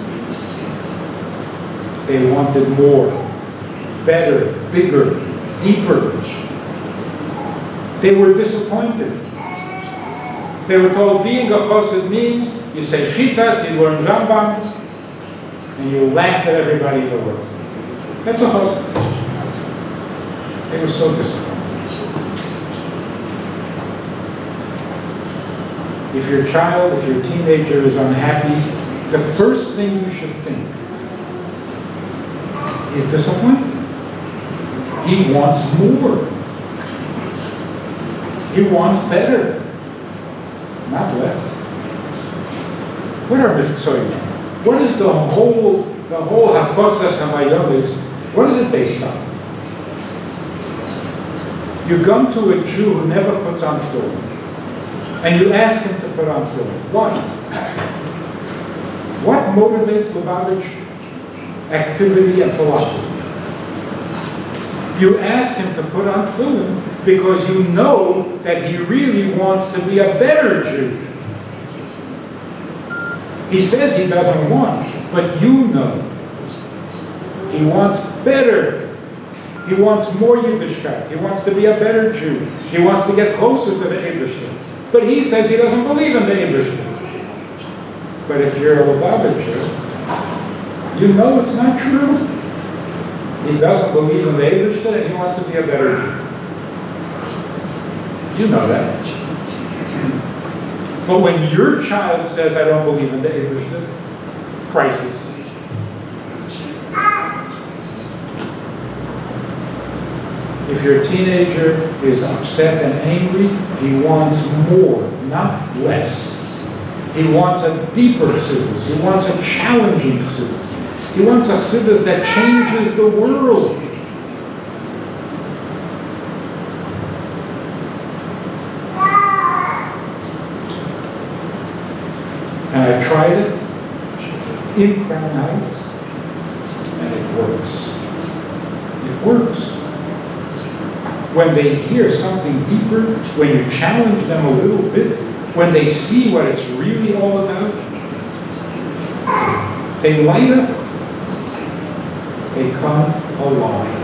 Speaker 1: They wanted more, better, bigger, deeper. They were disappointed. They were told being a chassid means you say chitas, you learn Rambam, and you laugh at everybody in the world. That's a chassid. They were so disappointed. If your child, if your teenager is unhappy, the first thing you should think is disappointed. He wants more. He wants better, not less. What are mitzvot? What is the whole hafotzas hamayomis? What is it based on? You come to a Jew who never puts on tefillin, and you ask him to put on tefillin. Why? What motivates Lubavitch activity and philosophy? You ask him to put on tefillin because you know that he really wants to be a better Jew. He says he doesn't want, but you know. He wants better. He wants more Yiddishkeit. He wants to be a better Jew. He wants to get closer to the Eibishter. But he says he doesn't believe in the Eibishter. But if you're a Lubavitcher, you know it's not true. He doesn't believe in the Eibishter and he wants to be a better Jew. You know that. But when your child says, I don't believe in the Eibishter, crisis. If your teenager is upset and angry, he wants more, not less. He wants a deeper chassidus. He wants a challenging chassidus. He wants a chassidus that changes the world. And I've tried it in Crown Heights, and it works. It works. When they hear something deeper, when you challenge them a little bit, when they see what it's really all about, they light up. They come alive.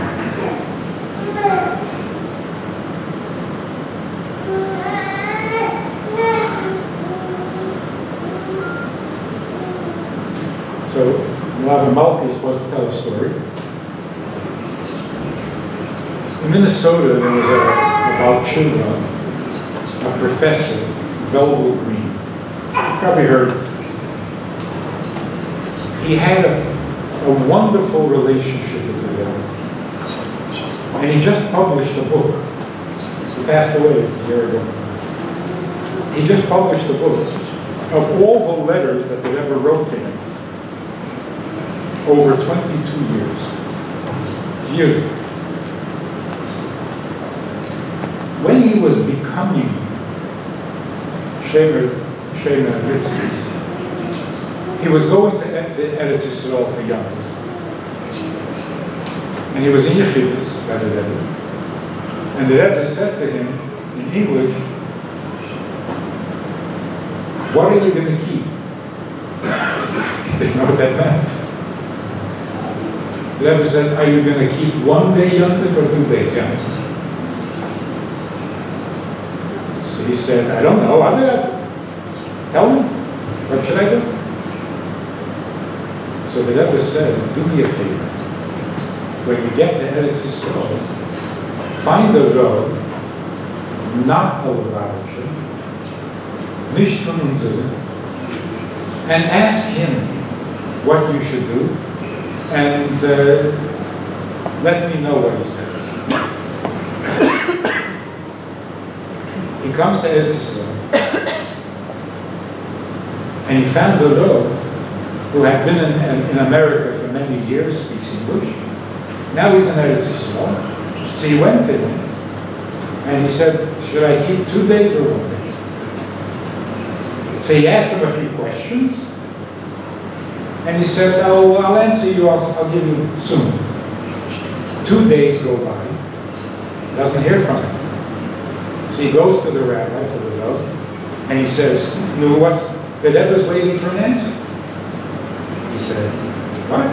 Speaker 1: So, Rabbi Malki is supposed to tell a story. In Minnesota, there was about children, a professor, Velvel Green. You probably heard. He had a wonderful relationship with the Lord. And he just published a book. He passed away a year ago. He just published a book of all the letters that they ever wrote to him over 22 years. Beautiful. When he was becoming Shemer Mitzvah, he was going to Eretz Yisrael for Yom Tov. And he was in Yechidus by the Rebbe. And the Rebbe said to him in English, what are you going to keep? He didn't know what that meant. The Rebbe said, are you going to keep 1 day Yom Tov or 2 days Yom Tov? He said, I don't know. Tell me. What should I do? So the Rebbe said, do me a favor. When you get to Eretz Yisrael, find a Rav, not a Lubavitcher, nicht von unseren, and ask him what you should do, and let me know what he said. He comes to Eretz Yisrael, and he found a Rav who had been in America for many years, speaks English. Now he's in Eretz Yisrael. So he went to him, and he said, should I keep 2 days or 1 day? So he asked him a few questions, and he said, oh, I'll answer you, I'll give you soon. 2 days go by, doesn't hear from him. So he goes to the rabbi, to the Rav, and he says, no, what? The Rebbe's waiting for an answer. He said, what?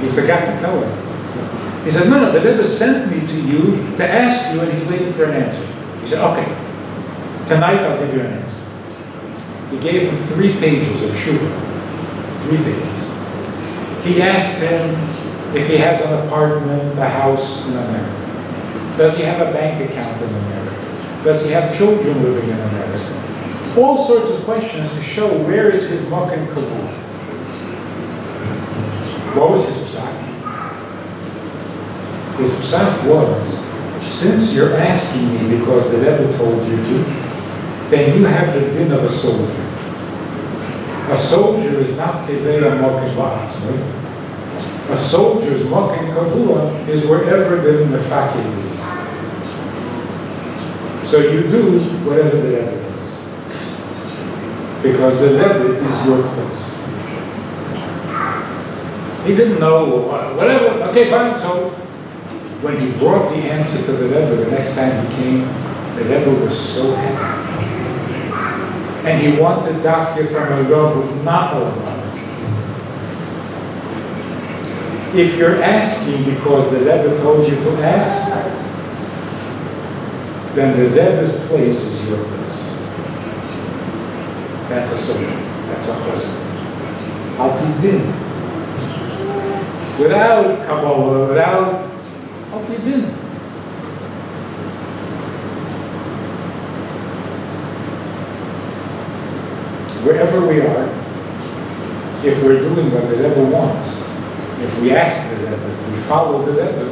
Speaker 1: He forgot to tell him. He said, no, the Rebbe sent me to you to ask you, and he's waiting for an answer. He said, okay, tonight I'll give you an answer. He gave him 3 pages of shuvah. 3 pages. He asked him if he has an apartment, a house in America. Does he have a bank account in America? Does he have children living in America? All sorts of questions to show where is his makom kavua. What was his psak? His psak was, since you're asking me because the Rebbe told you to, then you have the din of a soldier. A soldier is not keveya makom ba'atzmai. A soldier's makom kavua is wherever the mefaked is. So you do whatever the Rebbe does. Because the Rebbe is your place. He didn't know, whatever, okay, fine. So when he brought the answer to the Rebbe the next time he came, the Rebbe was so happy. And he wanted dafke from a Rav who's not a Lubavitcher. If you're asking because the Rebbe told you to ask, then the Rebbe's place is your place. That's a soldier. That's a chassid. Al pi din. Without Kabbalah, without Al pi din. Wherever we are, if we're doing what the Rebbe wants, if we ask the Rebbe, if we follow the Rebbe,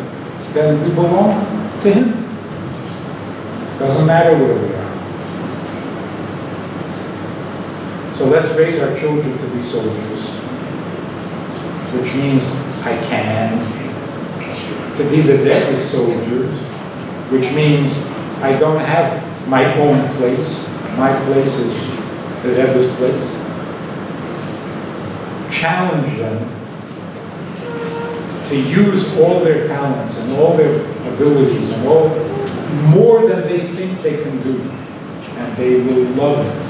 Speaker 1: then we belong to him. Doesn't matter where we are. So let's raise our children to be soldiers, which means I can. To be the Rebbe's soldiers, which means I don't have my own place. My place is the Rebbe's place. Challenge them to use all their talents and all their abilities and all more than they think they can do, and they will love it.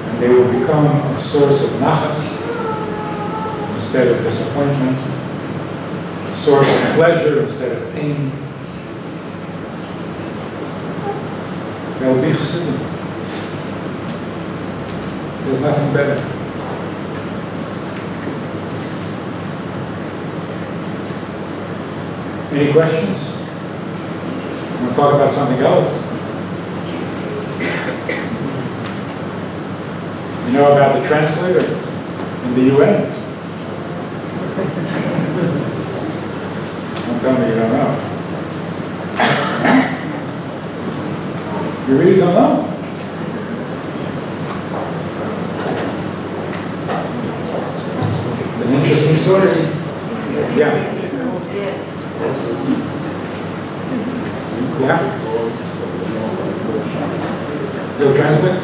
Speaker 1: And they will become a source of nachas instead of disappointment, a source of pleasure instead of pain. They'll be chassidim. There's nothing better. Any questions? Want to talk about something else? You know about the translator in the UN? Don't tell me you don't know. You really don't know? It's an interesting story. Yeah. Yeah? You'll translate?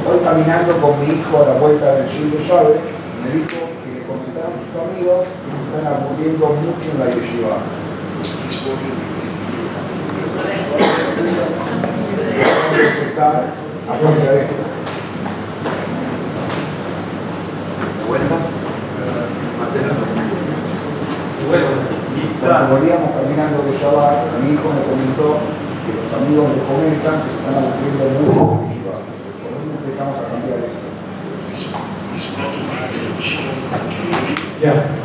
Speaker 2: Hoy caminando con mi hijo a la vuelta del Shul de Chávez, me dijo que le comentaron sus amigos que se están aburriendo mucho en la yeshiva. Vamos a empezar a aprender esto. Cuando volvíamos a caminando de Shabbat, mi hijo me comentó que los amigos le comentan que se están aburriendo mucho de Shabbat. ¿Por dónde empezamos a cambiar esto?
Speaker 1: Yeah.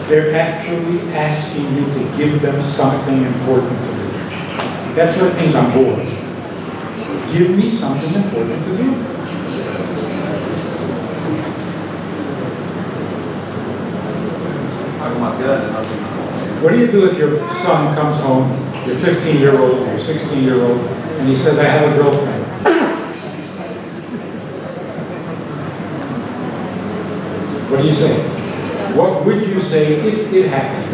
Speaker 1: They're actually asking you to give them something important to do. That's what it means on board. Give me something important to do. What do you do if your son comes home, your 15-year-old or your 16-year-old, and he says, I have a girlfriend? What do you say? What would you say if it happened?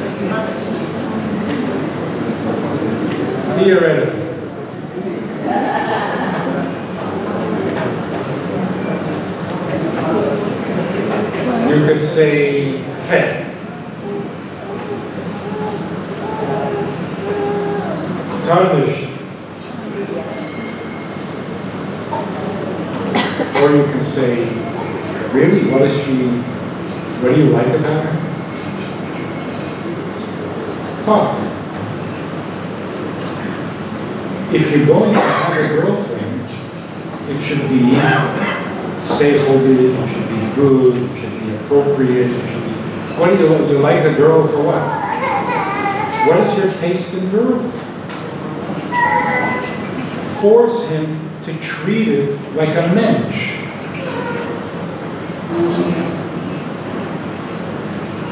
Speaker 1: Theoretically. You could say, fed. Tarnished. Or you can say, really, what do you like about her? Talk. If you're going to have a girlfriend, it should be seichel-dik, it should be good, it should be appropriate, it should be... What do you like a girl for what? What is your taste in girls? Force him to treat it like a mensch.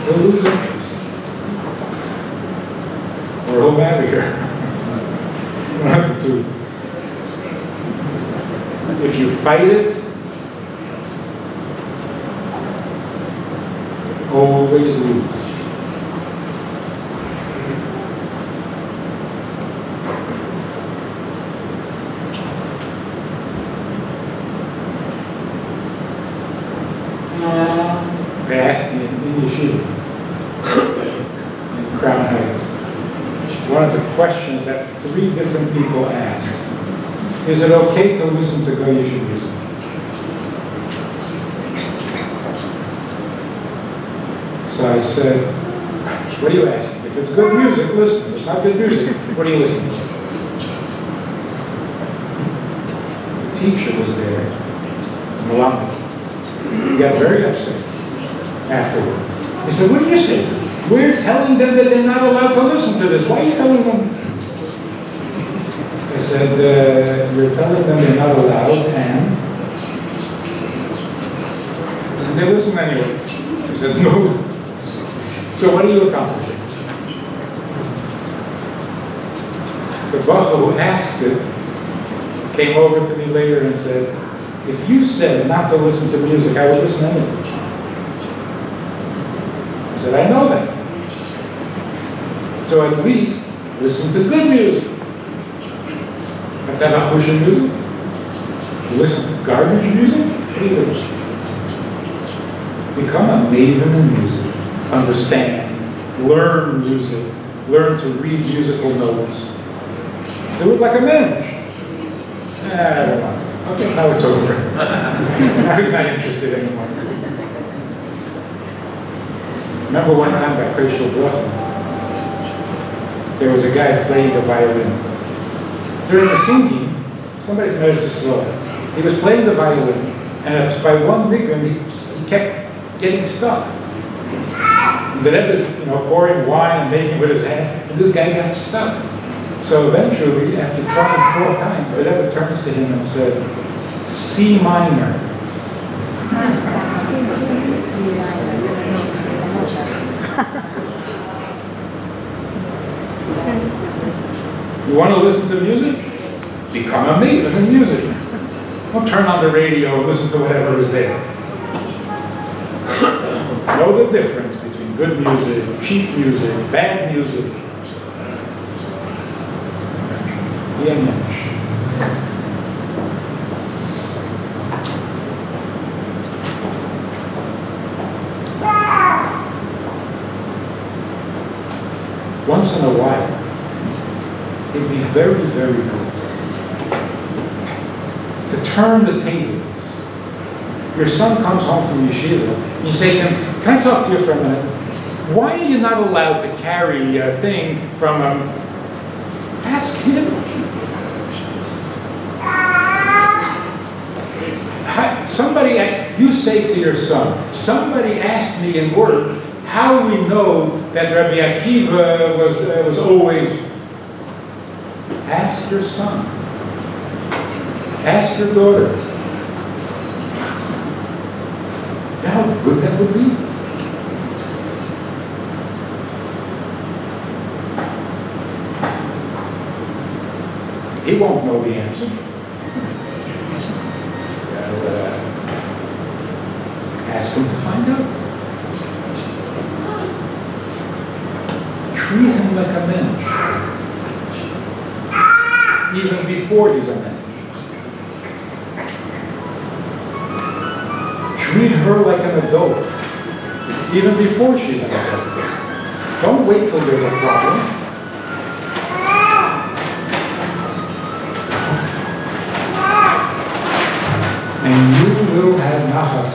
Speaker 1: He'll lose interest. Or he'll marry her. One of the two. If you fight it, always lose. They asked me in Yeshiva, in Crown Heights, one of the questions that 3 different people asked, is it okay to listen to Goyish music? So I said, what are you asking? If it's good music, listen. If it's not good music, what are you listening to? The teacher was there, Malama. He got very upset afterward. He said, what do you say? We're telling them that they're not allowed to listen to this. Why are you telling them? I said, you're telling them they're not allowed, and they listen anyway. I said, no. So what are you accomplishing? The Bacha who asked it came over to me later and said, if you said not to listen to music, I would listen anyway. I said, I know that. So at least listen to good music. But then Achusha music? You listen to garbage music? What do you do? Become a maven in music. Understand. Learn music. Learn to read musical notes. Do it like a mensch. I don't want to. Okay, now it's over. I'm not interested anymore. Remember one time by Krishna Bracha, there was a guy playing the violin. During the singing, somebody from Eretz Yisrael, he was playing the violin, and it was by one nigun, he kept getting stuck. And the Rebbe is, pouring wine and making with his hand, and this guy got stuck. So eventually, after trying 4 times, the Rebbe turns to him and said, C minor. You want to listen to music? Become a maven in music. Don't turn on the radio and listen to whatever is there. Know the difference between good music, cheap music, bad music. Be a mensch. Once in a while, It'd be very, very good to turn the tables. Your son comes home from yeshiva, and you say to him, can I talk to you for a minute? Why are you not allowed to carry a thing from a... Ask him. You say to your son, somebody asked me in work how we know that Rabbi Akiva was always... Ask your son. Ask your daughter. You know how good that would be? He won't know the answer. Ask him to find out. Treat him like a mensch. Even before he's a mensch. Treat her like an adult. Even before she's an adult. Don't wait till there's a problem. And you will have nachas.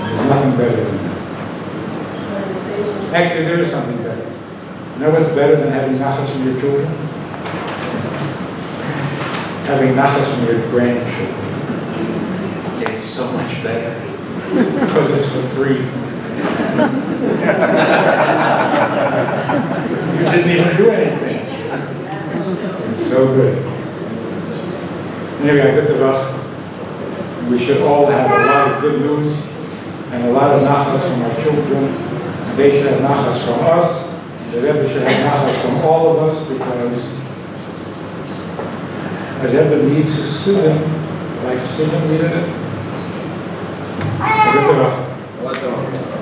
Speaker 1: There's nothing better than that. Actually, there is something better. You know what's better than having nachas from your children? Having nachas from your grandchildren. It's so much better. Because it's for free. You didn't even do anything. It's so good. Anyway, I get the Bach. We should all have a lot of good news and a lot of nachas from our children. They should have nachas from us. The Rebbe should have nachas from all of us because a Rebbe needs Chassidim like Chassidim needed it. I get the Bach.